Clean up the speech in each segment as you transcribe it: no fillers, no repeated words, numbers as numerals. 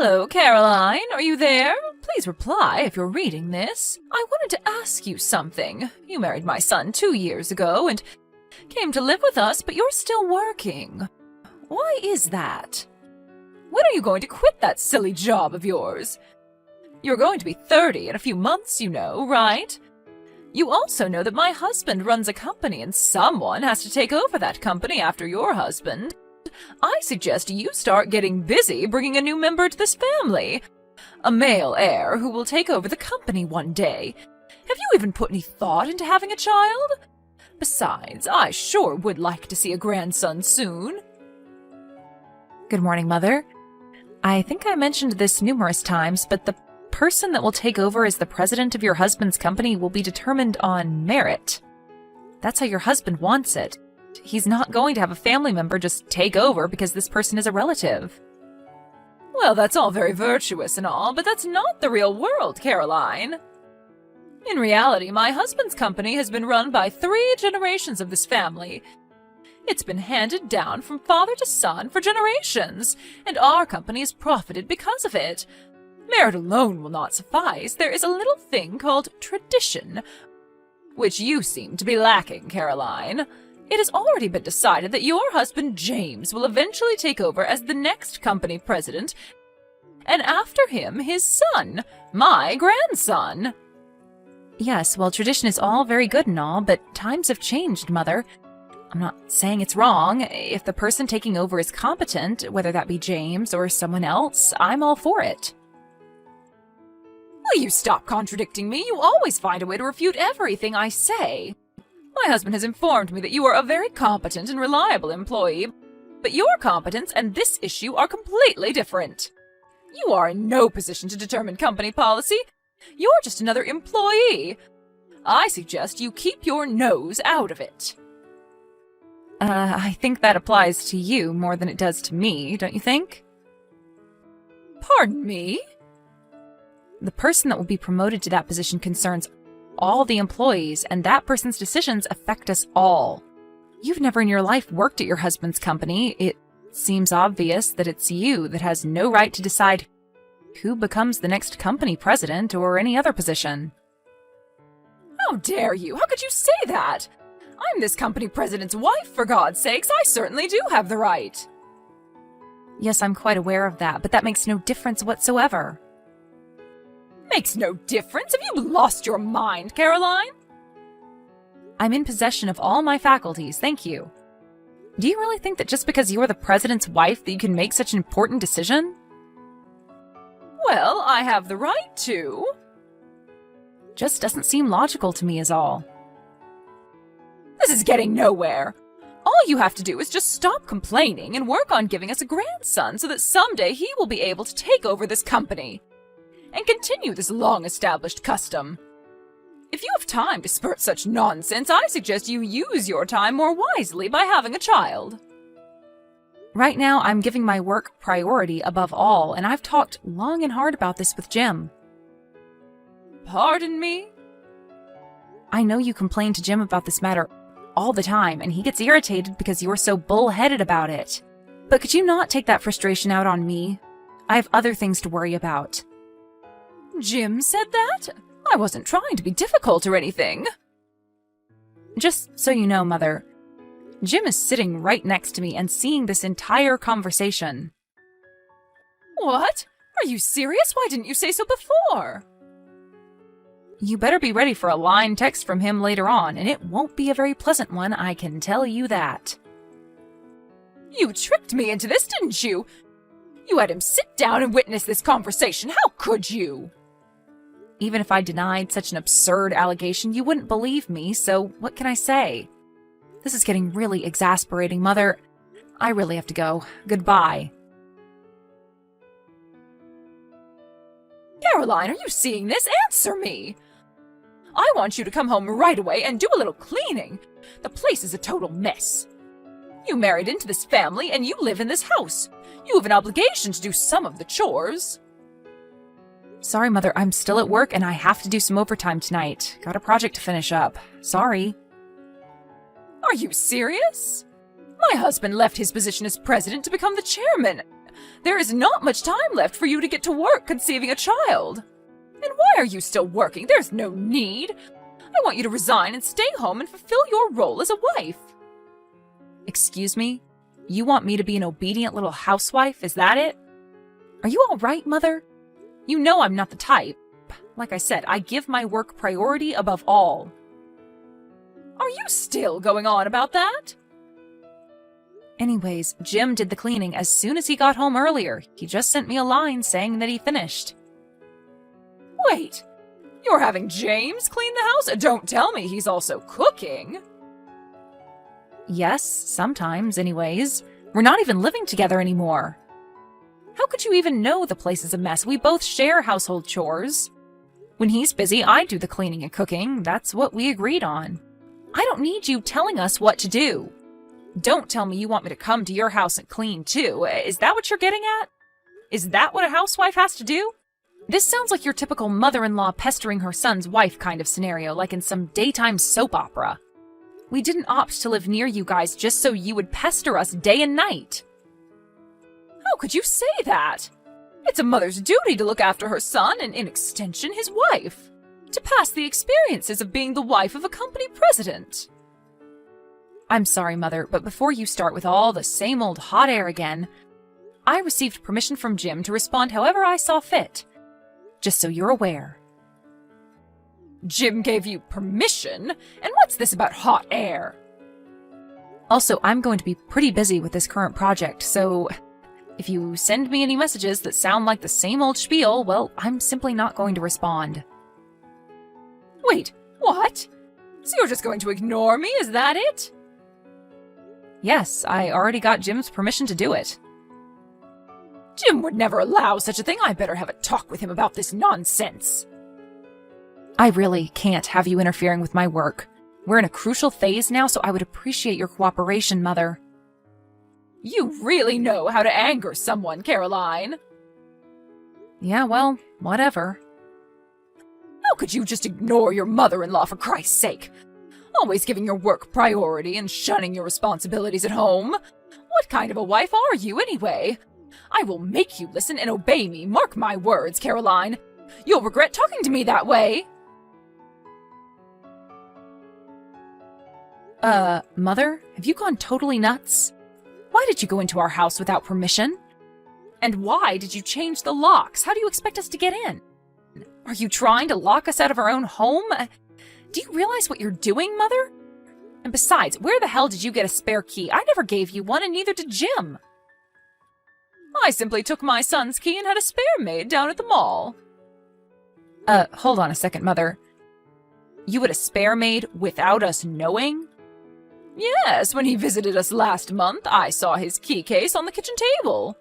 Hello, Caroline. Are you there? Please reply if you're reading this. I wanted to ask you something. You married my son 2 years ago and came to live with us, but you're still working. Why is that? When are you going to quit that silly job of yours? You're going to be 30 in a few months, you know, right? You also know that my husband runs a company and someone has to take over that company after your husband. I suggest you start getting busy bringing a new member to this family. A male heir who will take over the company one day. Have you even put any thought into having a child? Besides, I sure would like to see a grandson soon. Good morning, Mother. I think I mentioned this numerous times, but the person that will take over as the president of your husband's company will be determined on merit. That's how your husband wants it. He's not going to have a family member just take over because this person is a relative. Well, that's all very virtuous and all, but that's not the real world, Caroline. In reality, my husband's company has been run by 3 generations of this family. It's been handed down from father to son for generations, and our company has profited because of it. Merit alone will not suffice. There is a little thing called tradition, which you seem to be lacking, Caroline. It has already been decided that your husband James will eventually take over as the next company president, and after him, his son, my grandson. Yes, well, tradition is all very good and all, but times have changed, Mother. I'm not saying it's wrong. If the person taking over is competent, whether that be James or someone else, I'm all for it. Will you stop contradicting me? You always find a way to refute everything I say. My husband has informed me that you are a very competent and reliable employee, but your competence and this issue are completely different. You are in no position to determine company policy. You're just another employee. I suggest you keep your nose out of it. I think that applies to you more than it does to me, don't you think? Pardon me? The person that will be promoted to that position concerns all the employees, and that person's decisions affect us all. You've never in your life worked at your husband's company. It seems obvious that it's you that has no right to decide who becomes the next company president or any other position. How dare you? How could you say that? I'm this company president's wife, for God's sakes. I certainly do have the right. Yes, I'm quite aware of that, but that makes no difference whatsoever. Makes no difference? Have you lost your mind, Caroline? I'm in possession of all my faculties, thank you. Do you really think that just because you're the president's wife that you can make such an important decision? Well, I have the right to. Just doesn't seem logical to me is all. This is getting nowhere. All you have to do is just stop complaining and work on giving us a grandson so that someday he will be able to take over this company and continue this long-established custom. If you have time to spurt such nonsense, I suggest you use your time more wisely by having a child. Right now, I'm giving my work priority above all, and I've talked long and hard about this with Jim. Pardon me? I know you complain to Jim about this matter all the time, and he gets irritated because you're so bullheaded about it. But could you not take that frustration out on me? I have other things to worry about. Jim said that? I wasn't trying to be difficult or anything. Just so you know, Mother, Jim is sitting right next to me and seeing this entire conversation. What? Are you serious? Why didn't you say so before? You better be ready for a line text from him later on, and it won't be a very pleasant one, I can tell you that. You tricked me into this, didn't you? You had him sit down and witness this conversation. How could you? Even if I denied such an absurd allegation, you wouldn't believe me, so what can I say? This is getting really exasperating, Mother. I really have to go. Goodbye. Caroline, are you seeing this? Answer me! I want you to come home right away and do a little cleaning. The place is a total mess. You married into this family and you live in this house. You have an obligation to do some of the chores. Sorry, Mother, I'm still at work and I have to do some overtime tonight. Got a project to finish up. Sorry. Are you serious? My husband left his position as president to become the chairman. there is not much time left for you to get to work conceiving a child. And why are you still working? There's no need. I want you to resign and stay home and fulfill your role as a wife. Excuse me? You want me to be an obedient little housewife, is that it? Are you all right, Mother? You know I'm not the type. Like I said, I give my work priority above all. Are you still going on about that? Anyways, Jim did the cleaning as soon as he got home earlier. He just sent me a line saying that he finished. Wait, you're having James clean the house? Don't tell me he's also cooking. Yes, sometimes, anyways. We're not even living together anymore. How could you even know the place is a mess? We both share household chores. When he's busy, I do the cleaning and cooking. That's what we agreed on. I don't need you telling us what to do. Don't tell me you want me to come to your house and clean too. Is that what you're getting at? Is that what a housewife has to do? This sounds like your typical mother-in-law pestering her son's wife kind of scenario, like in some daytime soap opera. We didn't opt to live near you guys just so you would pester us day and night. How could you say that? It's a mother's duty to look after her son and, in extension, his wife. To pass the experiences of being the wife of a company president. I'm sorry, Mother, but before you start with all the same old hot air again, I received permission from Jim to respond however I saw fit. Just so you're aware. Jim gave you permission? And what's this about hot air? Also, I'm going to be pretty busy with this current project, so if you send me any messages that sound like the same old spiel, well, I'm simply not going to respond. Wait, what? So you're just going to ignore me, is that it? Yes, I already got Jim's permission to do it. Jim would never allow such a thing. I better have a talk with him about this nonsense. I really can't have you interfering with my work. We're in a crucial phase now, so I would appreciate your cooperation, Mother. You really know how to anger someone, Caroline. Yeah, well, whatever. How could you just ignore your mother-in-law, for Christ's sake? Always giving your work priority and shunning your responsibilities at home. What kind of a wife are you, anyway? I will make you listen and obey me. Mark my words, Caroline. You'll regret talking to me that way. Mother, have you gone totally nuts? Why did you go into our house without permission? And why did you change the locks? How do you expect us to get in? Are you trying to lock us out of our own home? Do you realize what you're doing, Mother? And besides, where the hell did you get a spare key? I never gave you one, and neither did Jim. I simply took my son's key and had a spare made down at the mall. Hold on a second, Mother. You had a spare made without us knowing? Yes, when he visited us last month, I saw his key case on the kitchen table.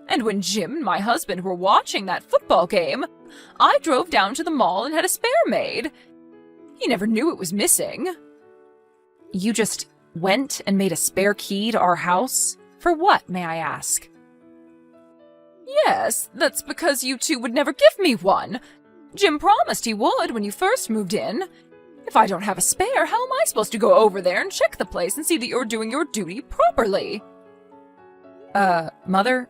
And when Jim and my husband were watching that football game, I drove down to the mall and had a spare made. He never knew it was missing. You just went and made a spare key to our house? For what, may I ask? Yes, that's because you two would never give me one. Jim promised he would when you first moved in. If I don't have a spare, how am I supposed to go over there and check the place and see that you're doing your duty properly? Mother,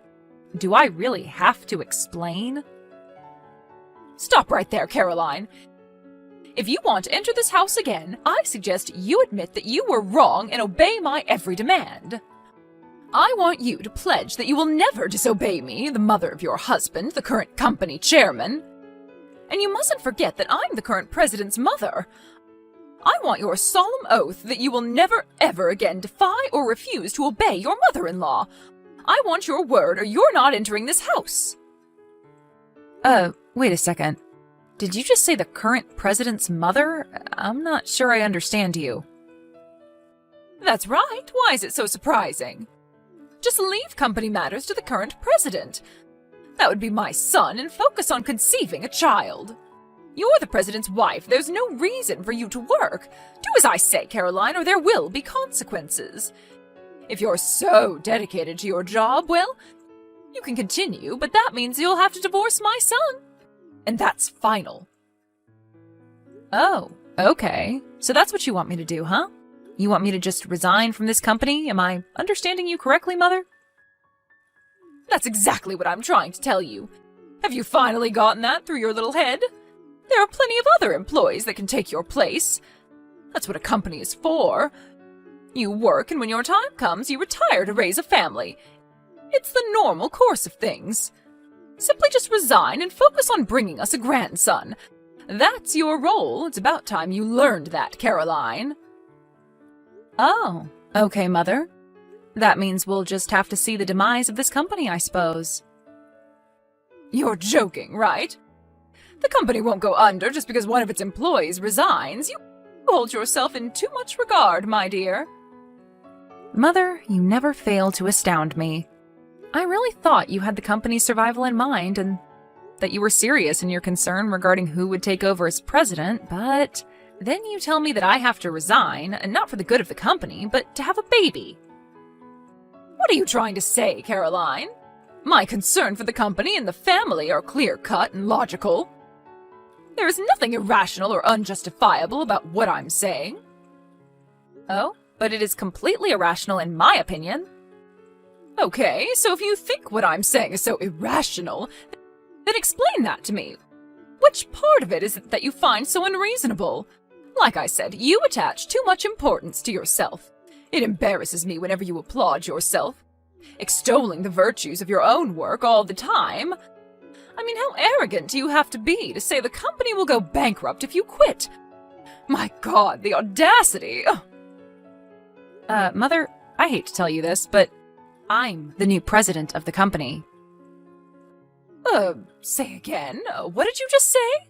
do I really have to explain? Stop right there, Caroline. If you want to enter this house again, I suggest you admit that you were wrong and obey my every demand. I want you to pledge that you will never disobey me, the mother of your husband, the current company chairman. And you mustn't forget that I'm the current president's mother. I want your solemn oath that you will never ever again defy or refuse to obey your mother-in-law. I want your word or you're not entering this house. Wait a second. Did you just say the current president's mother? I'm not sure I understand you. That's right. Why is it so surprising? Just leave company matters to the current president. That would be my son and focus on conceiving a child. You're the president's wife. There's no reason for you to work. Do as I say, Caroline, or there will be consequences. If you're so dedicated to your job, well, you can continue, but that means you'll have to divorce my son. And that's final. Oh, okay. So that's what you want me to do, huh? You want me to just resign from this company? Am I understanding you correctly, Mother? That's exactly what I'm trying to tell you. Have you finally gotten that through your little head? There are plenty of other employees that can take your place. That's what a company is for. You work, and when your time comes, you retire to raise a family. It's the normal course of things. Simply just resign and focus on bringing us a grandson. That's your role. It's about time you learned that, Caroline. Oh, okay, Mother. That means we'll just have to see the demise of this company, I suppose. You're joking, right? The company won't go under just because one of its employees resigns. You hold yourself in too much regard, my dear. Mother, you never fail to astound me. I really thought you had the company's survival in mind and that you were serious in your concern regarding who would take over as president, but then you tell me that I have to resign, and not for the good of the company, but to have a baby. What are you trying to say, Caroline? My concern for the company and the family are clear-cut and logical. There is nothing irrational or unjustifiable about what I'm saying. Oh, but it is completely irrational in my opinion. Okay, so if you think what I'm saying is so irrational, then explain that to me. Which part of it is it that you find so unreasonable? Like I said, you attach too much importance to yourself. It embarrasses me whenever you applaud yourself, extolling the virtues of your own work all the time. I mean, how arrogant do you have to be to say the company will go bankrupt if you quit? My God, the audacity! Mother, I hate to tell you this, but I'm the new president of the company. Say again? What did you just say?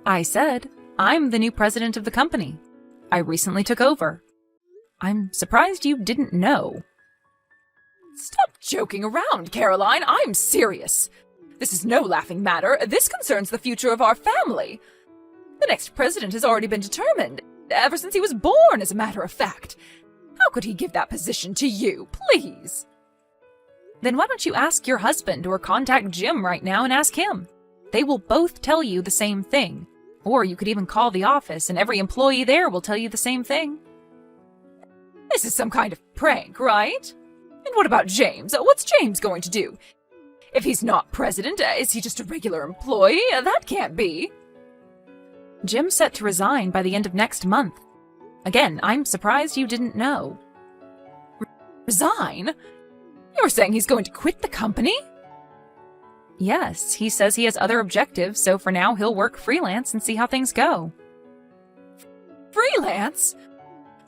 I said, I'm the new president of the company. I recently took over. I'm surprised you didn't know. Stop joking around, Caroline. I'm serious. This is no laughing matter. This concerns the future of our family. The next president has already been determined, ever since he was born, as a matter of fact. How could he give that position to you, please? Then why don't you ask your husband or contact Jim right now and ask him? They will both tell you the same thing. Or you could even call the office and every employee there will tell you the same thing. This is some kind of prank, right? And what about James? What's James going to do? If he's not president, is he just a regular employee? That can't be. Jim's set to resign by the end of next month. Again, I'm surprised you didn't know. Resign? You're saying he's going to quit the company? Yes, he says he has other objectives, so for now he'll work freelance and see how things go. Freelance?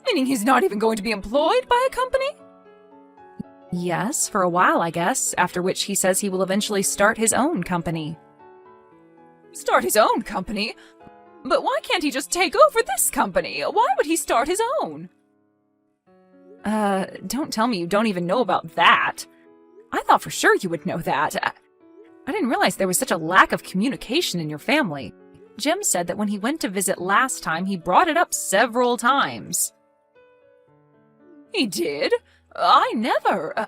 Meaning he's not even going to be employed by a company? Yes, for a while, I guess, after which he says he will eventually start his own company. Start his own company? But why can't he just take over this company? Why would he start his own? Don't tell me you don't even know about that. I thought for sure you would know that. I didn't realize there was such a lack of communication in your family. Jim said that when he went to visit last time, he brought it up several times. He did? I never...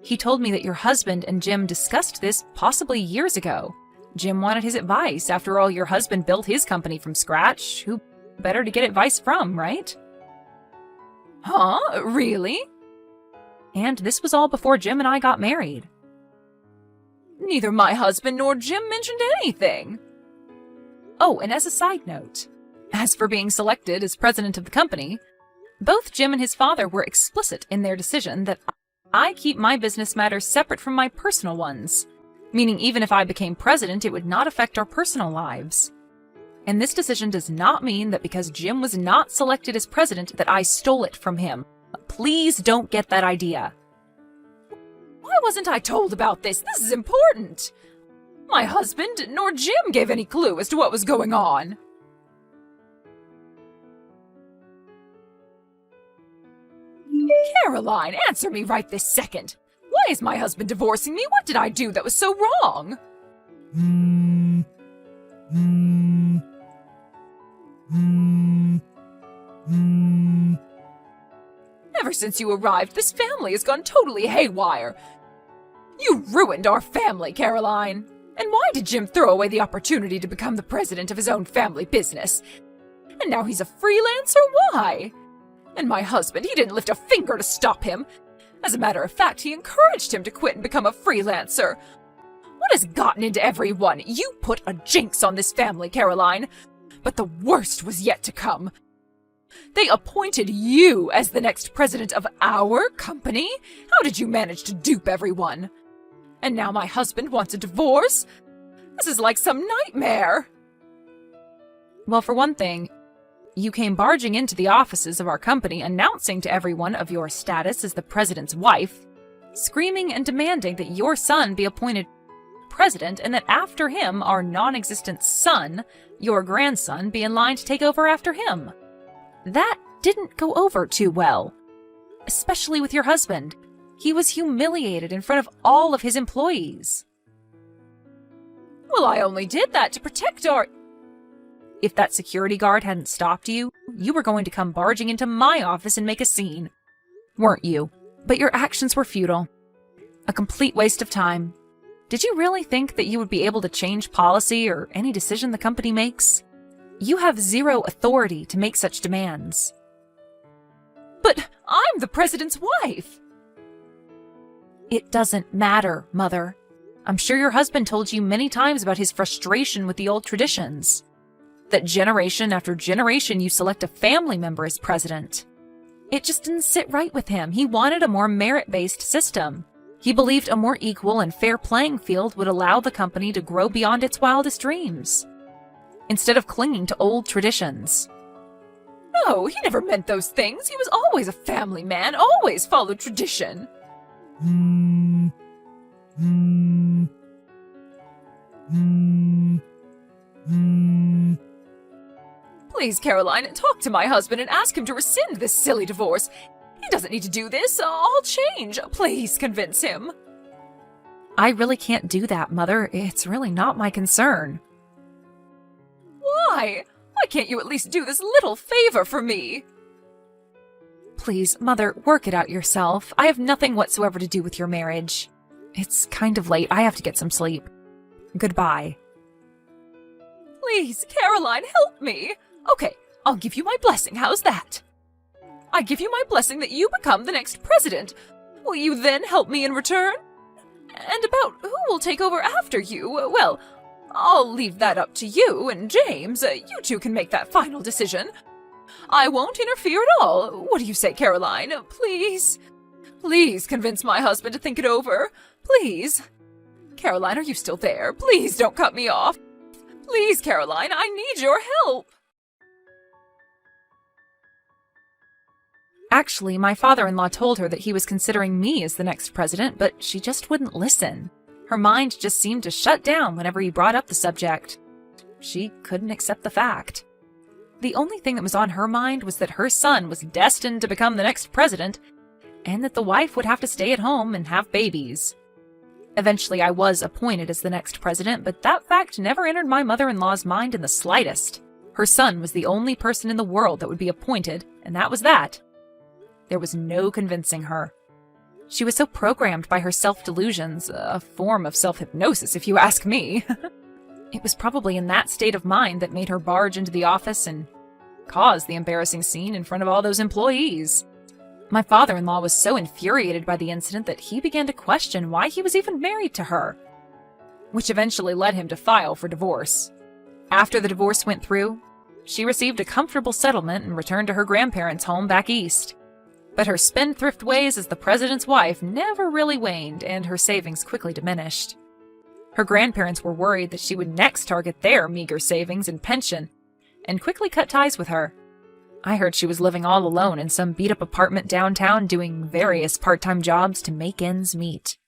He told me that your husband and Jim discussed this possibly years ago. Jim wanted his advice. After all, your husband built his company from scratch. Who better to get advice from, right? Huh? Really? And this was all before Jim and I got married. Neither my husband nor Jim mentioned anything. Oh, and as a side note, as for being selected as president of the company, both Jim and his father were explicit in their decision that I keep my business matters separate from my personal ones, meaning even if I became president, it would not affect our personal lives. And this decision does not mean that because Jim was not selected as president that I stole it from him. Please don't get that idea. Why wasn't I told about this? This is important. My husband nor Jim gave any clue as to what was going on. Caroline, answer me right this second. Why is my husband divorcing me? What did I do that was so wrong? Ever since you arrived, this family has gone totally haywire. You ruined our family, Caroline. And why did Jim throw away the opportunity to become the president of his own family business? And now he's a freelancer? Why? And my husband, he didn't lift a finger to stop him. As a matter of fact, he encouraged him to quit and become a freelancer. What has gotten into everyone? You put a jinx on this family, Caroline. But the worst was yet to come. They appointed you as the next president of our company? How did you manage to dupe everyone? And now my husband wants a divorce? This is like some nightmare. Well, for one thing, you came barging into the offices of our company announcing to everyone of your status as the president's wife, screaming and demanding that your son be appointed president and that after him, our non-existent son, your grandson, be in line to take over after him. That didn't go over too well, especially with your husband. He was humiliated in front of all of his employees. Well, I only did that to protect our... If that security guard hadn't stopped you, you were going to come barging into my office and make a scene. Weren't you? But your actions were futile. A complete waste of time. Did you really think that you would be able to change policy or any decision the company makes? You have zero authority to make such demands. But I'm the president's wife! It doesn't matter, Mother. I'm sure your husband told you many times about his frustration with the old traditions. That generation after generation you select a family member as president. It just didn't sit right with him. He wanted a more merit-based system. He believed a more equal and fair playing field would allow the company to grow beyond its wildest dreams, instead of clinging to old traditions. No, he never meant those things. He was always a family man, always followed tradition. Please, Caroline, talk to my husband and ask him to rescind this silly divorce. He doesn't need to do this. I'll change. Please convince him. I really can't do that, Mother. It's really not my concern. Why? Why can't you at least do this little favor for me? Please, Mother, work it out yourself. I have nothing whatsoever to do with your marriage. It's kind of late. I have to get some sleep. Goodbye. Please, Caroline, help me. Okay, I'll give you my blessing. How's that? I give you my blessing that you become the next president. Will you then help me in return? And about who will take over after you, well, I'll leave that up to you and James. You two can make that final decision. I won't interfere at all. What do you say, Caroline? Please? Please convince my husband to think it over. Please? Caroline, are you still there? Please don't cut me off. Please, Caroline, I need your help. Actually, my father-in-law told her that he was considering me as the next president, but she just wouldn't listen. Her mind just seemed to shut down whenever he brought up the subject. She couldn't accept the fact. The only thing that was on her mind was that her son was destined to become the next president, and that the wife would have to stay at home and have babies. Eventually, I was appointed as the next president, but that fact never entered my mother-in-law's mind in the slightest. Her son was the only person in the world that would be appointed, and that was that. There was no convincing her. She was so programmed by her self-delusions, a form of self-hypnosis if you ask me. It was probably in that state of mind that made her barge into the office and cause the embarrassing scene in front of all those employees. My father-in-law was so infuriated by the incident that he began to question why he was even married to her, which eventually led him to file for divorce. After the divorce went through, she received a comfortable settlement and returned to her grandparents' home back east. But her spendthrift ways as the president's wife never really waned, and her savings quickly diminished. Her grandparents were worried that she would next target their meager savings and pension, and quickly cut ties with her. I heard she was living all alone in some beat-up apartment downtown doing various part-time jobs to make ends meet.